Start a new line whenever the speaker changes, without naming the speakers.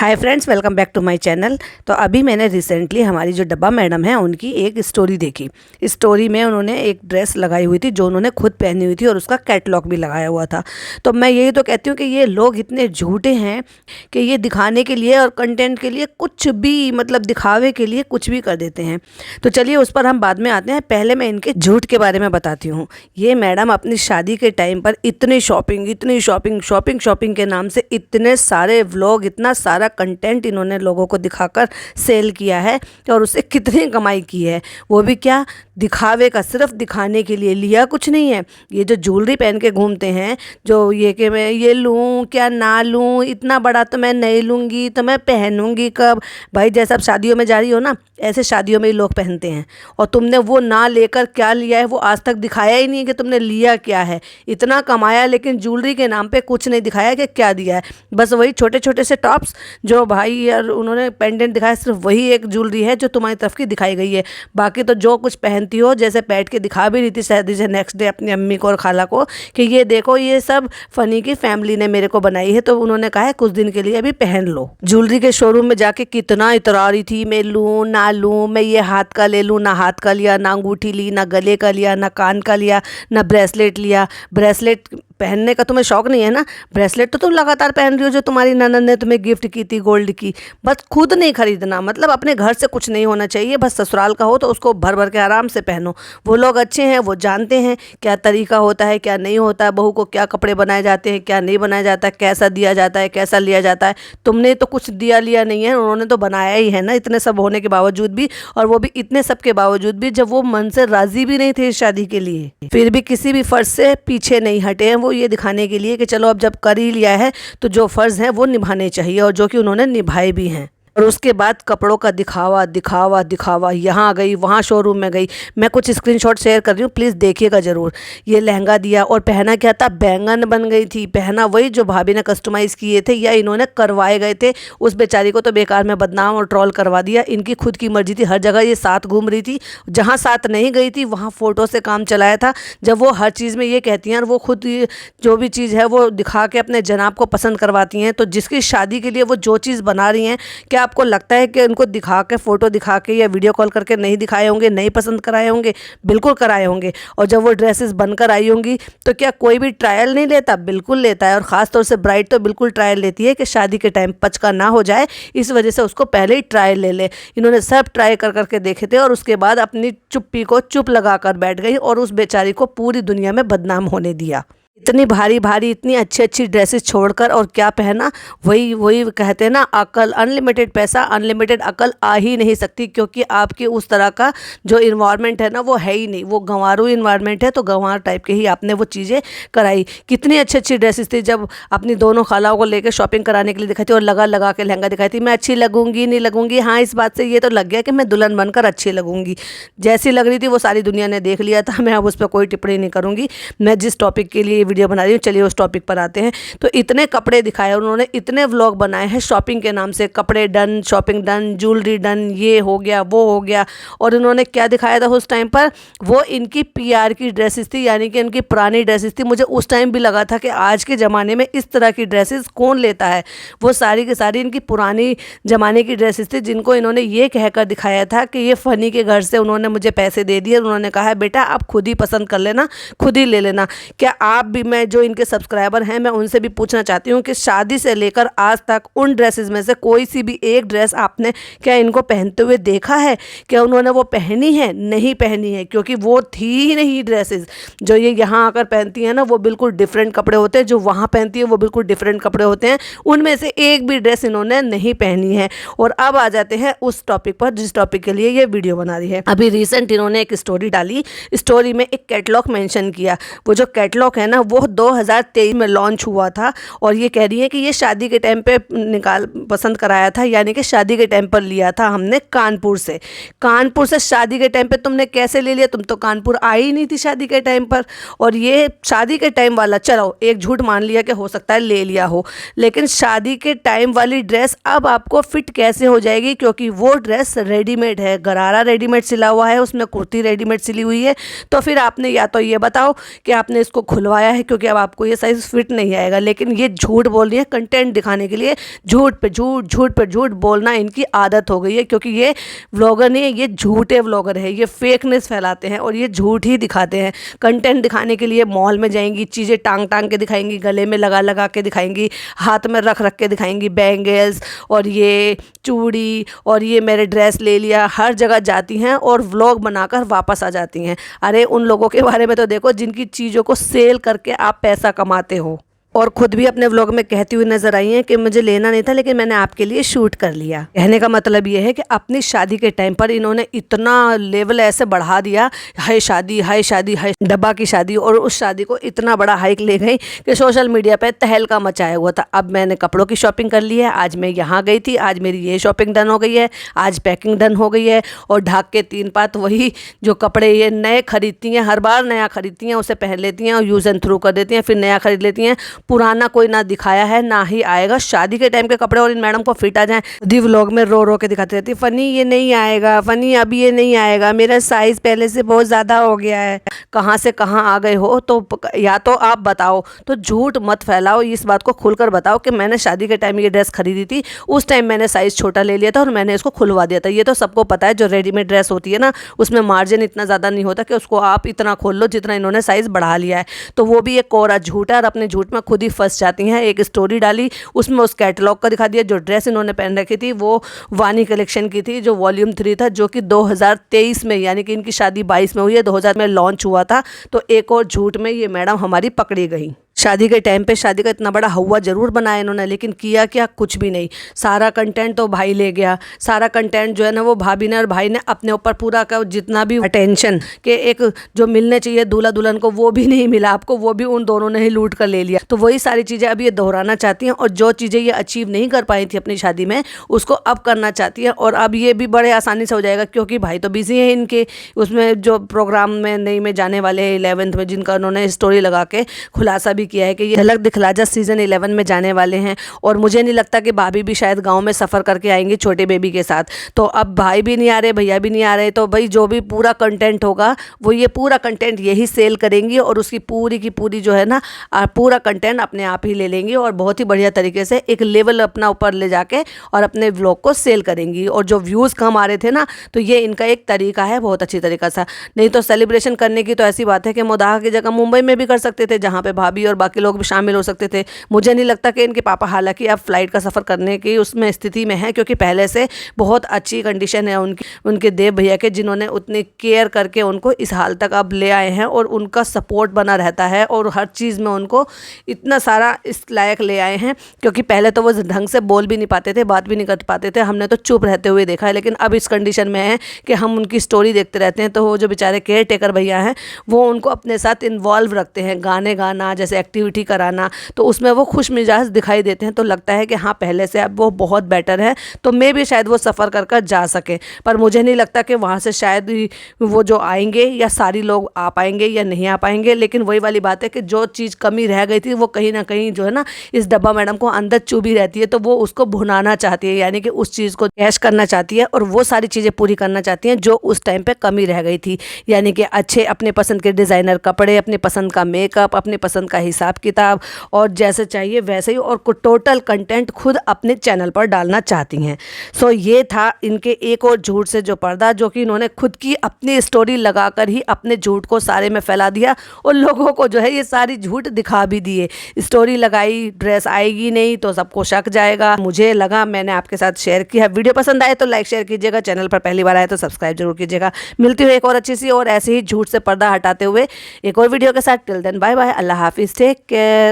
Hi friends, welcome back to my channel. तो अभी मैंने रिसेंटली हमारी जो डब्बा मैडम है उनकी एक स्टोरी देखी। इस स्टोरी में उन्होंने एक ड्रेस लगाई हुई थी जो उन्होंने खुद पहनी हुई थी और उसका कैटलॉग भी लगाया हुआ था। तो मैं यही तो कहती हूँ कि ये लोग इतने झूठे हैं कि ये दिखाने के लिए और कंटेंट के लिए कुछ भी, मतलब दिखावे के लिए कुछ भी कर देते हैं। तो चलिए उस पर हम बाद में आते हैं। पहले मैं इनके झूठ के बारे में बताती हूँ। ये मैडम अपनी शादी के टाइम पर इतनी शॉपिंग के नाम से इतने सारे व्लॉग, इतना सारा कंटेंट इन्होंने लोगों को दिखाकर सेल किया है और उससे कितनी कमाई की है, वो भी क्या दिखावे का, सिर्फ दिखाने के लिए। लिया कुछ नहीं है। ये जो ज्वेलरी पहन के घूमते हैं, जो ये कि मैं ये लूँ क्या ना लूँ, इतना बड़ा तो मैं नहीं लूँगी, तो मैं पहनूंगी कब। भाई जैसा आप शादियों में जा रही हो ना, ऐसे शादियों में ही लोग पहनते हैं। और तुमने वो ना लेकर क्या लिया है वो आज तक दिखाया ही नहीं है कि तुमने लिया क्या है। इतना कमाया लेकिन ज्वेलरी के नाम पे कुछ नहीं दिखाया कि क्या दिया है। बस वही छोटे छोटे से टॉप्स जो भाई यार उन्होंने पेंडेंट दिखाया, सिर्फ वही एक ज्वेलरी है जो तुम्हारी तरफ की दिखाई गई है। बाकी तो जो कुछ पहनती हो, जैसे बैठ के दिखा भी रही थी शादी से नेक्स्ट डे अपनी अम्मी को और खाला को कि ये देखो ये सब फनी की फैमिली ने मेरे को बनाई है, तो उन्होंने कहा है कुछ दिन के लिए अभी पहन लो। ज्वेलरी के शोरूम में जाके कितना इतरा रही थी, मैं लूँ ना लूँ, मैं ये हाथ का ले लूँ, ना हाथ का लिया, ना अंगूठी ली, ना गले का लिया, ना कान का लिया, ना ब्रेसलेट लिया। ब्रेसलेट पहनने का तुम्हें शौक नहीं है ना, ब्रेसलेट तो तुम लगातार पहन रही हो जो तुम्हारी ननद ने तुम्हें गिफ्ट की थी गोल्ड की। बस खुद नहीं खरीदना, मतलब अपने घर से कुछ नहीं होना चाहिए, बस ससुराल का हो तो उसको भर भर के आराम से पहनो। वो लोग अच्छे हैं, वो जानते हैं क्या तरीका होता है क्या नहीं होता है, बहू को क्या कपड़े बनाए जाते हैं क्या नहीं बनाया जाता है, कैसा दिया जाता है कैसा लिया जाता है। तुमने तो कुछ दिया लिया नहीं है, उन्होंने तो बनाया ही है ना, इतने सब होने के बावजूद भी। और वो भी इतने सब के बावजूद भी, जब वो मन से राजी भी नहीं थे इस शादी के लिए, फिर भी किसी भी फर्ज से पीछे नहीं हटे हैं। वो ये दिखाने के लिए कि चलो अब जब कर ही लिया है तो जो फ़र्ज़ हैं वो निभाने चाहिए, और जो कि उन्होंने निभाए भी हैं। और उसके बाद कपड़ों का दिखावा दिखावा दिखावा, यहाँ गई वहाँ शोरूम में गई। मैं कुछ स्क्रीनशॉट शेयर कर रही हूँ, प्लीज़ देखिएगा ज़रूर। ये लहंगा दिया और पहना क्या था, बैंगन बन गई थी। पहना वही जो भाभी ने कस्टमाइज़ किए थे या इन्होंने करवाए गए थे। उस बेचारी को तो बेकार में बदनाम और ट्रोल करवा दिया। इनकी खुद की मर्जी थी, हर जगह ये साथ घूम रही थी। जहाँ साथ नहीं गई थी वहाँ फ़ोटो से काम चलाया था। जब वो हर चीज़ में ये कहती हैं और वो खुद जो भी चीज़ है वो दिखा के अपने जनाब को पसंद करवाती हैं, तो जिसकी शादी के लिए वो जो चीज़ बना रही हैं, क्या आपको लगता है कि उनको दिखा के, फ़ोटो दिखा के या वीडियो कॉल करके नहीं दिखाए होंगे, नहीं पसंद कराए होंगे? बिल्कुल कराए होंगे। और जब वो ड्रेसेस बनकर आई होंगी तो क्या कोई भी ट्रायल नहीं लेता? बिल्कुल लेता है। और ख़ास तौर से ब्राइड तो बिल्कुल ट्रायल लेती है कि शादी के टाइम पचका ना हो जाए, इस वजह से उसको पहले ही ट्रायल ले ले। इन्होंने सब ट्राई कर करके देखे थे और उसके बाद अपनी चुप्पी को चुप लगा कर बैठ गई और उस बेचारी को पूरी दुनिया में बदनाम होने दिया। इतनी भारी भारी, इतनी अच्छी अच्छी ड्रेसेस छोड़कर और क्या पहना, वही वही कहते हैं ना, अकल, अनलिमिटेड पैसा अनलिमिटेड अकल आ ही नहीं सकती, क्योंकि आपके उस तरह का जो इन्वायरमेंट है ना वो है ही नहीं। वो गंवारू इन्वायरमेंट है, तो गंवार टाइप के ही आपने वो चीज़ें कराई। कितनी अच्छी अच्छी ड्रेसेस थी, जब अपनी दोनों खालाओं को लेकर शॉपिंग कराने के लिए दिखाई थी और लगा लगा के लहंगा दिखाई थी। मैं अच्छी लगूंगी नहीं लगूंगी, हाँ इस बात से ये तो लग गया कि मैं दुल्हन बनकर अच्छी लगूंगी। जैसी लग रही थी वो सारी दुनिया ने देख लिया था। मैं अब उस पर कोई टिप्पणी नहीं करूँगी। मैं जिस टॉपिक के लिए वीडियो बना रही हूँ, चलिए उस टॉपिक पर आते हैं। तो इतने कपड़े दिखाए उन्होंने, इतने व्लॉग बनाए हैं शॉपिंग के नाम से, कपड़े done, shopping done, jewellery done, ये हो गया वो हो गया। और इन्होंने क्या दिखाया था उस टाइम पर, वो इनकी पीआर की ड्रेसेस थी, यानी कि इनकी पुरानी ड्रेसेस थी। मुझे उस टाइम भी लगा था कि आज के ज़माने में इस तरह की ड्रेसेस कौन लेता है। वो सारी की सारी इनकी पुरानी ज़माने की ड्रेसेस थी, जिनको इन्होंने ये कहकर दिखाया था कि ये फ़नी के घर से उन्होंने मुझे पैसे दे दिए। उन्होंने कहा है बेटा आप खुद ही पसंद कर लेना, खुद ही ले लेना। क्या आप भी, मैं जो इनके सब्सक्राइबर हैं मैं उनसे भी पूछना चाहती हूँ कि शादी से लेकर आज तक उन ड्रेसेस में से कोई सी भी एक ड्रेस आपने क्या इनको पहनते हुए देखा है? क्या उन्होंने वो पहनी है? नहीं पहनी है, क्योंकि वो थी ही नहीं ड्रेसेस। जो ये यहाँ आकर पहनती हैं ना वो बिल्कुल डिफरेंट कपड़े होते हैं, जो वहाँ पहनती है वो बिल्कुल डिफरेंट कपड़े होते हैं। उनमें से एक भी ड्रेस इन्होंने नहीं पहनी है। और अब आ जाते हैं उस टॉपिक पर जिस टॉपिक के लिए ये वीडियो बना रही है। अभी रिसेंट इन्होंने एक स्टोरी डाली, स्टोरी में एक कैटलॉग मेंशन किया। वो जो कैटलॉग है ना वो 2023 में लॉन्च हुआ था, और ये कह रही है कि ये शादी के टाइम पे पसंद कराया था, यानी कि शादी के टाइम पर लिया था हमने कानपुर से। कानपुर से शादी के टाइम पे तुमने कैसे ले लिया? तुम तो कानपुर आई ही नहीं थी शादी के टाइम पर। और ये शादी के टाइम वाला, चलो एक झूठ मान लिया कि हो सकता है ले लिया हो, लेकिन शादी के टाइम वाली ड्रेस अब आपको फिट कैसे हो जाएगी? क्योंकि वो ड्रेस रेडीमेड है, गरारा रेडीमेड सिला हुआ है, उसमें कुर्ती रेडीमेड सिली हुई है। तो फिर आपने या तो ये बताओ कि आपने इसको खुलवाया है क्योंकि अब आपको ये साइज़ फिट नहीं आएगा। लेकिन ये झूठ बोल रही है कंटेंट दिखाने के लिए, झूठ पे झूठ, झूठ पे झूठ बोलना इनकी आदत हो गई है। क्योंकि ये व्लॉगर नहीं है, ये झूठे व्लॉगर है, ये फेकनेस फैलाते हैं और ये झूठ ही दिखाते हैं। कंटेंट दिखाने के लिए मॉल में जाएंगी, चीज़ें टांग टांग के दिखाएंगी, गले में लगा लगा के दिखाएंगी, हाथ में रख रख के दिखाएंगी बैंगल्स और ये चूड़ी और ये मेरे ड्रेस ले लिया। हर जगह जाती हैं और व्लॉग बनाकर वापस आ जाती हैं। अरे उन लोगों के बारे में तो देखो जिनकी चीज़ों को सेल करके आप पैसा कमाते हो। और खुद भी अपने व्लॉग में कहती हुई नजर आई हैं कि मुझे लेना नहीं था लेकिन मैंने आपके लिए शूट कर लिया। कहने का मतलब ये है कि अपनी शादी के टाइम पर इन्होंने इतना लेवल ऐसे बढ़ा दिया, हाय शादी, हाय शादी, हाय डब्बा की शादी, और उस शादी को इतना बड़ा हाइक ले गई कि सोशल मीडिया पे तहलका मचाया हुआ था। अब मैंने कपड़ों की शॉपिंग कर ली है, आज मैं यहाँ गई थी, आज मेरी ये शॉपिंग डन हो गई है, आज पैकिंग डन हो गई है। और ढाक के 3 पात वही जो कपड़े ये नए खरीदती हैं, हर बार नया खरीदती हैं, उसे पहन लेती हैं और यूज़ एंड थ्रू कर देती हैं, फिर नया खरीद लेती हैं। पुराना कोई ना दिखाया है ना ही आएगा। शादी के टाइम के कपड़े और इन मैडम को फिट आ जाएं, दी व्लॉग में रो रो के दिखाती रहती, फनी ये नहीं आएगा, फनी अभी ये नहीं आएगा, मेरा साइज पहले से बहुत ज़्यादा हो गया है। कहाँ से कहाँ आ गए हो, तो या तो आप बताओ, तो झूठ मत फैलाओ, इस बात को खुलकर बताओ कि मैंने शादी के टाइम ये ड्रेस खरीदी थी, उस टाइम मैंने साइज़ छोटा ले लिया था और मैंने इसको खुलवा दिया था। ये तो सबको पता है, जो रेडीमेड ड्रेस होती है ना उसमें मार्जिन इतना ज़्यादा नहीं होता कि उसको आप इतना खोल लो जितना इन्होंने साइज़ बढ़ा लिया है। तो वो भी एक कोरा झूठ है और अपने झूठ में खुद ही फंस जाती हैं। एक स्टोरी डाली, उसमें उस कैटलॉग का दिखा दिया। जो ड्रेस इन्होंने पहन रखी थी वो वानी कलेक्शन की थी, जो वॉल्यूम 3 था, जो कि 2023 में, यानी कि इनकी शादी 22 में हुई है, 2000 में लॉन्च हुआ था। तो एक और झूठ में ये मैडम हमारी पकड़ी गई। शादी के टाइम पे शादी का इतना बड़ा हवा जरूर बनाया इन्होंने, लेकिन किया क्या, कुछ भी नहीं। सारा कंटेंट तो भाई ले गया, सारा कंटेंट जो है ना वो भाभी ने और भाई ने अपने ऊपर पूरा का जितना भी अटेंशन के एक जो मिलने चाहिए दूल्हा दुल्हन को वो भी नहीं मिला आपको, वो भी उन दोनों ने ही लूट कर ले लिया। तो वही सारी चीज़ें अब ये दोहराना चाहती हैं और जो चीज़ें ये अचीव नहीं कर पाई थी अपनी शादी में उसको अब करना चाहती है। और अब ये भी बड़े आसानी से हो जाएगा क्योंकि भाई तो बिजी है इनके उसमें जो प्रोग्राम में नई में जाने वाले हैं 11th में, जिनका उन्होंने स्टोरी लगा के खुलासा भी किया है कि ये झलक दिखला जा सीजन 11 में जाने वाले हैं। और मुझे नहीं लगता कि भाभी भी शायद गांव में सफ़र करके आएंगी छोटे बेबी के साथ। तो अब भाई भी नहीं आ रहे, भैया भी नहीं आ रहे, तो भाई जो भी पूरा कंटेंट होगा वो ये पूरा कंटेंट यही सेल करेंगी और उसकी पूरी की पूरी जो है ना पूरा कंटेंट अपने आप ही ले लेंगी और बहुत ही बढ़िया तरीके से एक लेवल अपना ऊपर ले जाके और अपने व्लॉग को सेल करेंगी। और जो व्यूज़ कम आ रहे थे ना, तो ये इनका एक तरीका है, बहुत अच्छी तरीका सा। नहीं तो सेलिब्रेशन करने की तो ऐसी बात है कि मोदाहा की जगह मुंबई में भी कर सकते थे, जहाँ पे भाभी और बाकी लोग भी शामिल हो सकते थे। मुझे नहीं लगता कि इनके पापा, हालांकि अब फ्लाइट का सफ़र करने की उसमें स्थिति में है क्योंकि पहले से बहुत अच्छी कंडीशन है उनके देव भैया के, जिन्होंने उतनी केयर करके उनको इस हाल तक अब ले आए हैं और उनका सपोर्ट बना रहता है और हर चीज़ में उनको इतना सारा इस लायक ले आए हैं। क्योंकि पहले तो वो ढंग से बोल भी नहीं पाते थे, बात भी नहीं कर पाते थे, हमने तो चुप रहते हुए देखा है। लेकिन अब इस कंडीशन में है कि हम उनकी स्टोरी देखते रहते हैं, तो वो जो बेचारे केयर टेकर भैया हैं वो उनको अपने साथ इन्वॉल्व रखते हैं, गाने गाना जैसे एक्टिविटी कराना, तो उसमें वो खुश मिजाज दिखाई देते हैं। तो लगता है कि हाँ पहले से अब वो बहुत बेटर है, तो मैं भी शायद वो सफ़र कर कर जा सके। पर मुझे नहीं लगता कि वहाँ से शायद वो जो आएंगे या सारी लोग आ पाएंगे या नहीं आ पाएंगे। लेकिन वही वाली बात है कि जो चीज़ कमी रह गई थी वो कहीं ना कहीं जो है ना इस डब्बा मैडम को अंदर चुभी रहती है, तो वो उसको भुनाना चाहती है, यानी कि उस चीज़ को कैश करना चाहती है और वो सारी चीज़ें पूरी करना चाहती हैं जो उस टाइम पे कमी रह गई थी। यानी कि अच्छे अपने पसंद के डिज़ाइनर कपड़े, अपने पसंद का मेकअप, अपने पसंद का हिसाब किताब और जैसे चाहिए वैसे ही, और टोटल कंटेंट खुद अपने चैनल पर डालना चाहती हैं। सो ये था इनके एक और झूठ से जो पर्दा, जो कि इन्होंने खुद की अपनी स्टोरी लगाकर ही अपने झूठ को सारे में फैला दिया और लोगों को जो है ये सारी झूठ दिखा भी दिए। स्टोरी लगाई, ड्रेस आएगी नहीं तो सबको शक जाएगा। मुझे लगा मैंने आपके साथ शेयर किया। वीडियो पसंद आए तो लाइक शेयर कीजिएगा, चैनल पर पहली बार आए तो सब्सक्राइब जरूर कीजिएगा। मिलती हुई एक और अच्छी सी और ऐसे ही झूठ से पर्दा हटाते हुए एक और वीडियो के साथ। टिल देन बाय बाय, अल्लाह हाफिज़, टेक केयर।